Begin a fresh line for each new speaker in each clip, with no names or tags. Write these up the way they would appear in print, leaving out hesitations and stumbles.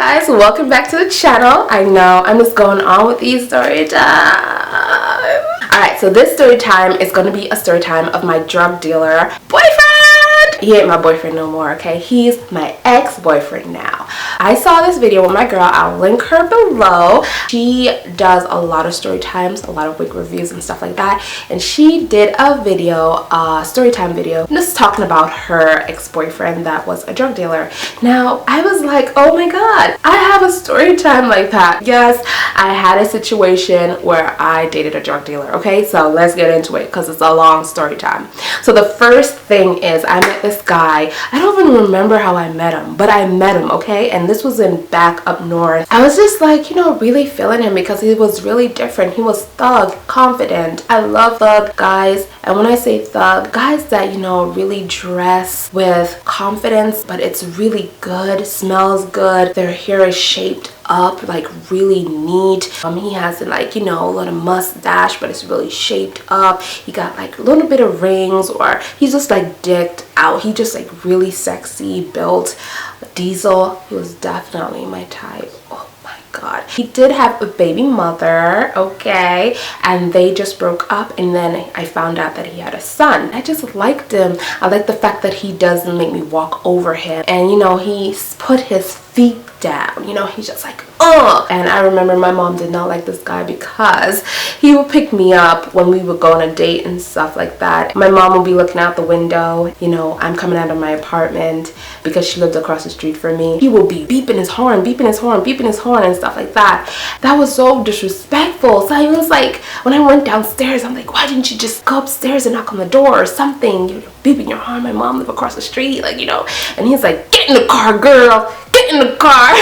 guys, welcome back to the channel. I know I'm just going on with these story time. Alright, so this story time is going to be a story time of my drug dealer boyfriend. He ain't my boyfriend no more, okay? He's my ex-boyfriend now. I saw this video with my girl. I'll link her below. She does a lot of story times, a lot of wig reviews and stuff like that. And she did a video, a story time video, just talking about her ex-boyfriend that was a drug dealer. Now, I was like, oh my god, I have a story time like that. Yes, I had a situation where I dated a drug dealer, okay? So let's get into it because it's a long story time. So the first thing is I met this guy. I don't even remember how I met him, but I met him, okay? And this was in back up north. I was just like, you know, really feeling him because he was really different. He was thug, confident. I love thug guys. And when I say thug, guys that, you know, really dress with confidence, but it's really good, smells good. Their hair is shaped up like really neat. He has like, you know, a little mustache, but it's really shaped up. He got like a little bit of rings, or he's just like decked out. He just like really sexy built. Diesel, he was definitely my type. Oh my god. He did have a baby mother, okay, and they just broke up, and then I found out that he had a son. I just liked him. I like the fact that he doesn't make me walk over him, and you know, he put his feet down, you know, he's just like and I remember my mom did not like this guy because he would pick me up when we would go on a date and stuff like that. My mom would be looking out the window, you know, I'm coming out of my apartment because she lived across the street from me. He will be beeping his horn, beeping his horn, beeping his horn and stuff like that. That was so disrespectful. So I was like, when I went downstairs, I'm like, why didn't you just go upstairs and knock on the door or something? You're beeping your horn. My mom lived across the street, like, you know. And he's like, get in the car, girl, get in the car.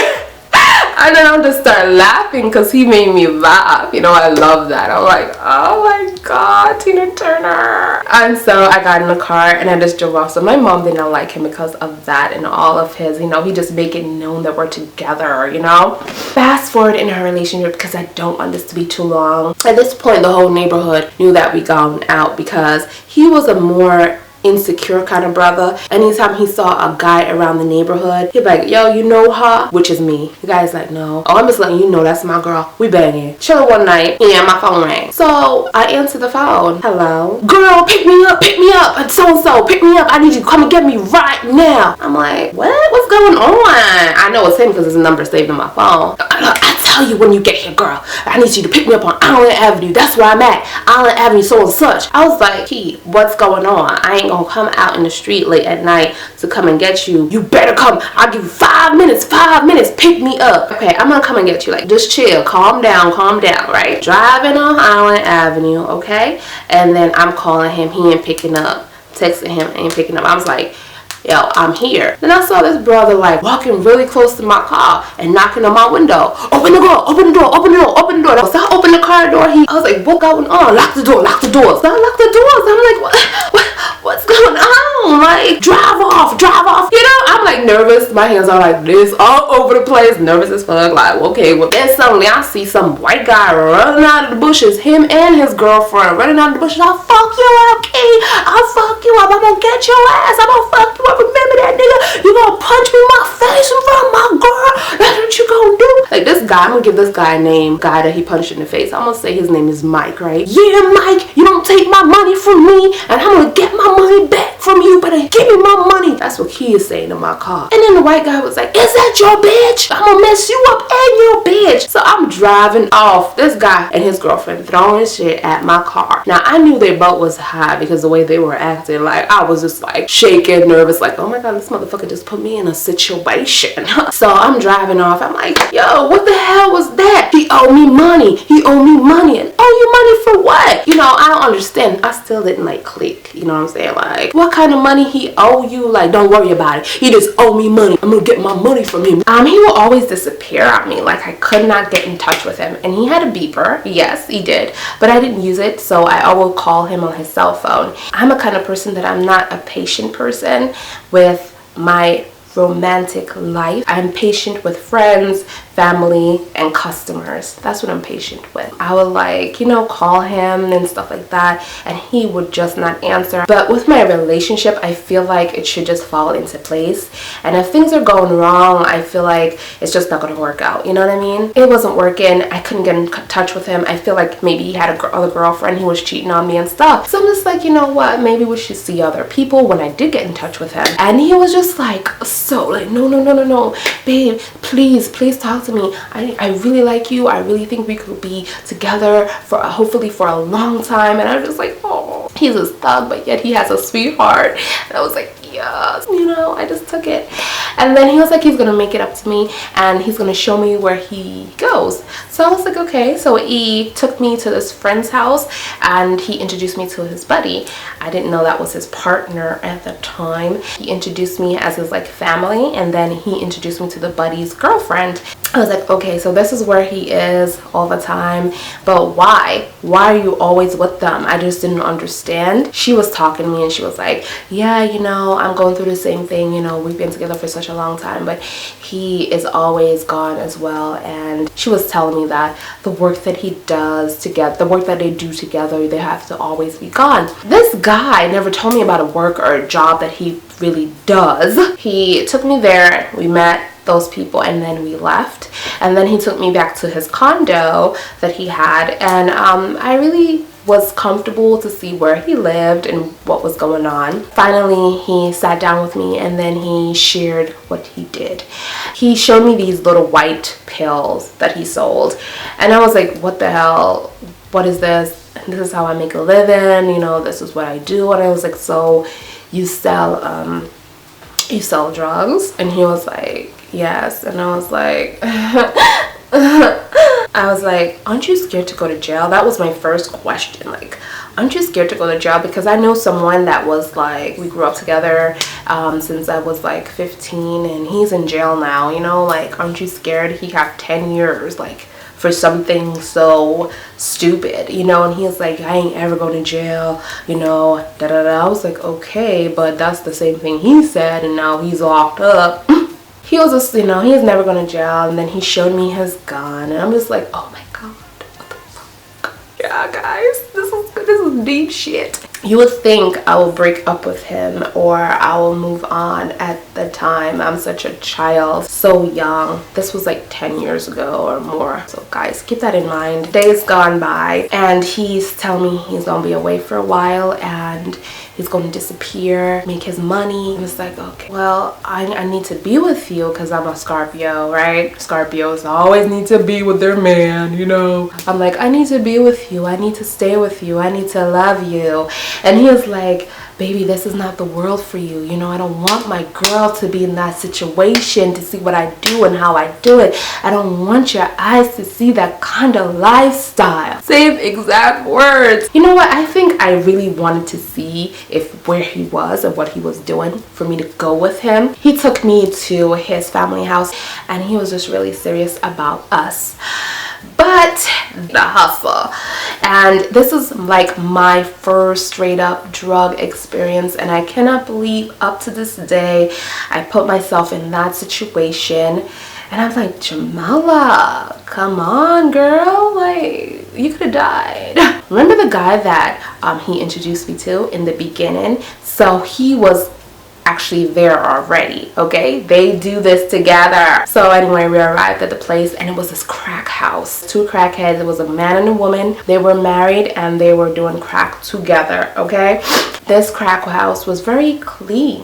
And then I'll just start laughing because he made me laugh. You know, I love that. I'm like, oh my god, Tina Turner. And so I got in the car and I just drove off. So my mom did not like him because of that and all of his, you know, he just make it known that we're together, you know. Fast forward in our relationship, because I don't want this to be too long. At this point, the whole neighborhood knew that we gone out because he was a more insecure kind of brother. Anytime he saw a guy around the neighborhood, he'd be like, yo, you know her? Which is me. The guy's like, no. Oh, I'm just letting you know that's my girl. We banging. Chill one night, yeah, my phone rang. So I answered the phone. Hello? Girl, pick me up, and so pick me up. I need you to come and get me right now. I'm like, what? What's going on? I know it's him because his number saved on my phone. I tell you when you get here, girl. I need you to pick me up on Island Avenue. That's where I'm at. Island Avenue, so and such. I was like, Keith, what's going on? I ain't gonna come out in the street late at night to come and get you. You better come. I'll give you 5 minutes, pick me up. Okay, I'm gonna come and get you. Like, just chill, calm down, right? Driving on Island Avenue, okay? And then I'm calling him, he ain't picking up. Texting him, ain't picking up. I was like, yo, I'm here. Then I saw this brother like walking really close to my car and knocking on my window. Open the door, open the door, open the door, open the door. So I opened the car door. I was like, what's going on? Lock the door, lock the doors. So I locked the doors. I'm like, what's going on? Like, drive off. You know, I'm like nervous. My hands are like this all over the place. Nervous as fuck. Like, okay, well, then suddenly I see some white guy running out of the bushes. Him and his girlfriend running out of the bushes. I'll fuck you up, Key. I'll fuck you up. I'm gonna get your ass. I'm gonna fuck you up. Remember that, nigga? You gonna punch me in my face in front of my girl? That's what you gonna do? Like, this guy, I'm gonna give this guy a name. Guy that he punched in the face. I'm gonna say his name is Mike, right? Yeah, Mike, you don't take my money from me, and I'm gonna get my money back from you, but give me my money. That's what he is saying in my car. And then the white guy was like, is that your bitch? I'm gonna mess you up and your bitch. So I'm driving off. This guy and his girlfriend throwing shit at my car. Now, I knew they both was high because the way they were acting, like, I was just like shaking, nervous, like, oh my god, this motherfucker just put me in a situation. So I'm driving off. I'm like, yo, what the hell was that? He owed me money. And owe you money for what? You know, I don't understand. I still didn't like click. You know what I'm saying? Like, what kind of money he owe you? Like, don't worry about it. He just owe me money. I'm gonna get my money from him. He will always disappear on me. Like, I could not get in touch with him. And he had a beeper. Yes, he did. But I didn't use it, so I always call him on his cell phone. I'm a kind of person that I'm not a patient person with my romantic life. I'm patient with friends, family, and customers. That's what I'm patient with. I would like, you know, call him and stuff like that, and he would just not answer. But with my relationship, I feel like it should just fall into place. And if things are going wrong, I feel like it's just not going to work out. You know what I mean? It wasn't working. I couldn't get in touch with him. I feel like maybe he had other girlfriend who was cheating on me and stuff. So I'm just like, you know what? Maybe we should see other people. When I did get in touch with him, and he was just like, so like, no, babe, please talk to me. I really like you. I really think we could be together for hopefully for a long time. And I'm just like, oh, he's a thug, but yet he has a sweetheart. And I was like, yes, you know, I just took it. And then he was like, he's gonna make it up to me and he's gonna show me where he goes. So I was like, okay. So he took me to this friend's house and he introduced me to his buddy. I didn't know that was his partner at the time. He introduced me as his like family, and then he introduced me to the buddy's girlfriend. I was like, okay, so this is where he is all the time, but why are you always with them? I just didn't understand. She was talking to me and she was like, yeah, you know, I'm going through the same thing, you know, we've been together for such a long time, but he is always gone as well. And she was telling me that the work that he does together, the work that they do together, they have to always be gone. This guy never told me about a work or a job that he really does. He took me there, we met those people, and then we left, and then he took me back to his condo that he had, and I really was comfortable to see where he lived and what was going on. Finally, he sat down with me and then he shared what he did. He showed me these little white pills that he sold, and I was like, what the hell, what is this? And this is how I make a living, you know, this is what I do. And I was like, so you sell drugs? And he was like, yes. And I was like aren't you scared to go to jail? That was my first question. Like, aren't you scared to go to jail? Because I know someone that was like, we grew up together since I was like 15, and he's in jail now, you know, like, aren't you scared? He got 10 years like for something so stupid, you know. And he was like, I ain't ever going to jail, you know, da da da. I was like, okay, but that's the same thing he said, and now he's locked up. He was just, you know, he's never going to jail. And then he showed me his gun, and I'm just like, oh my god, what the fuck? Yeah, guys, this is deep shit. You would think I will break up with him or I will move on. At the time, I'm such a child, so young. This was like 10 years ago or more. So guys, keep that in mind. Days gone by and he's telling me he's gonna be away for a while and he's going to disappear, make his money. And it's like, okay, well, I need to be with you because I'm a Scorpio, right? Scorpios always need to be with their man, you know. I'm like, I need to be with you. I need to stay with you. I need to love you. And he was like, baby, this is not the world for you. You know, I don't want my girl to be in that situation, to see what I do and how I do it. I don't want your eyes to see that kind of lifestyle. Same exact words. You know what? I think I really wanted to see where he was and what he was doing for me to go with him. He took me to his family house and he was just really serious about us. But the hustle, and this is like my first straight up drug experience, and I cannot believe up to this day I put myself in that situation. And I was like, Jamala, come on, girl, like, you could have died. Remember the guy that he introduced me to in the beginning? So he was actually there already, okay? They do this together. So anyway, we arrived at the place and it was this crack house. Two crackheads. It was a man and a woman. They were married and they were doing crack together, okay? This crack house was very clean.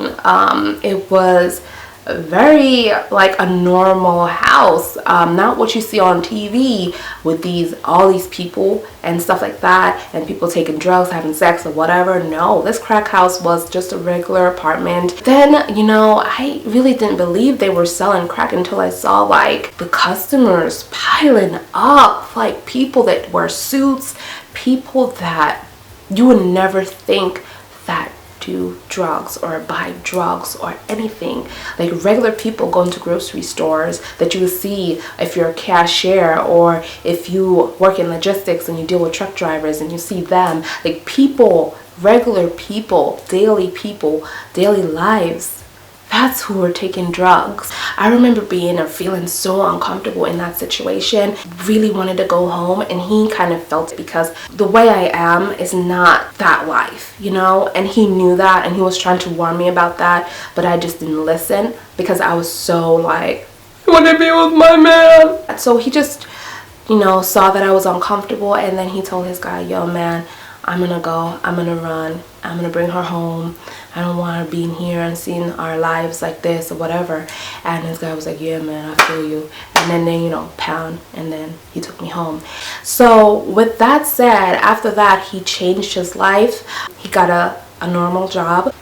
It was very like a normal house, not what you see on TV with all these people and stuff like that, and people taking drugs, having sex or whatever. No, this crack house was just a regular apartment. Then, you know, I really didn't believe they were selling crack until I saw like the customers piling up, like people that wear suits, people that you would never think that do drugs or buy drugs or anything. Like regular people going to grocery stores that you would see if you're a cashier or if you work in logistics and you deal with truck drivers and you see them. Like people, regular people, daily lives. that's who were taking drugs. I remember being or feeling so uncomfortable in that situation, really wanted to go home, and he kind of felt it because the way I am is not that life, you know, and he knew that, and he was trying to warn me about that, but I just didn't listen because I was so like, I want to be with my man. So he just, you know, saw that I was uncomfortable, and then he told his guy, yo man, I'm gonna go, I'm gonna run, I'm gonna bring her home. I don't want her being here and seeing our lives like this or whatever. And this guy was like, yeah man, I feel you. And then they, you know, pound, and then he took me home. So with that said, after that he changed his life. He got a normal job.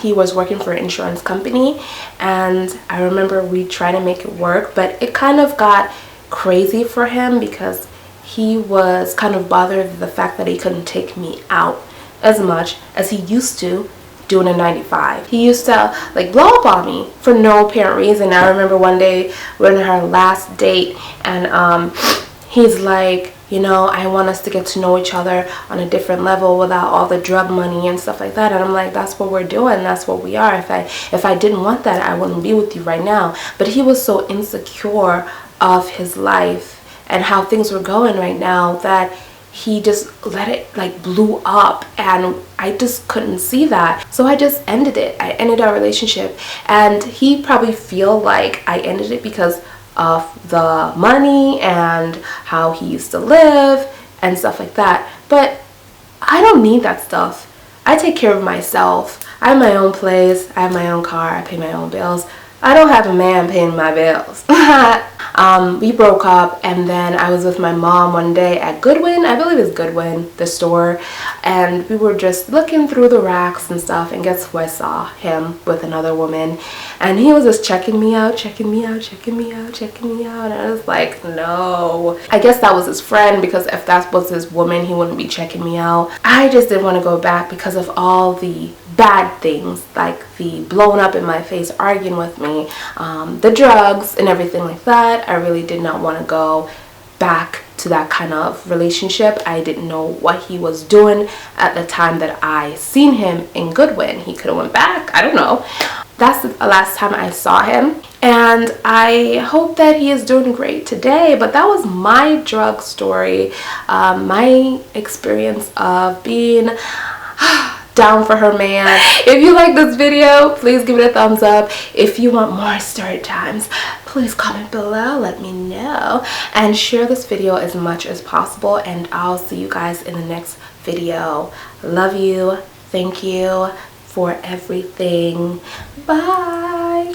He was working for an insurance company, and I remember we tried to make it work, but it kind of got crazy for him because he was kind of bothered with the fact that he couldn't take me out as much as he used to doing a 9 to 5. He used to like blow up on me for no apparent reason. I remember one day we're in our last date, and he's like, you know, I want us to get to know each other on a different level without all the drug money and stuff like that. And I'm like, that's what we're doing, that's what we are. If I didn't want that, I wouldn't be with you right now. But he was so insecure of his life and how things were going right now that he just let it like blew up, and I just couldn't see that. So I just ended it. I ended our relationship, and he probably feel like I ended it because of the money and how he used to live and stuff like that. But I don't need that stuff. I take care of myself. I have my own place, I have my own car, I pay my own bills. I don't have a man paying my bills. We broke up, and then I was with my mom one day at Goodwin. I believe it's Goodwin, the store, and we were just looking through the racks and stuff, and guess who I saw? Him with another woman, and he was just checking me out, checking me out, checking me out, checking me out, and I was like, no. I guess that was his friend, because if that was his woman, he wouldn't be checking me out. I just didn't want to go back because of all the bad things, like the blowing up in my face, arguing with me, the drugs and everything like that. I really did not want to go back to that kind of relationship. I didn't know what he was doing at the time that I seen him in Goodwin. He could have went back, I don't know. That's the last time I saw him, and I hope that he is doing great today. But that was my drug story, my experience of being down for her man. If you like this video, please give it a thumbs up. If you want more story times, please comment below, let me know, and share this video as much as possible, and I'll see you guys in the next video. Love you. Thank you for everything. Bye.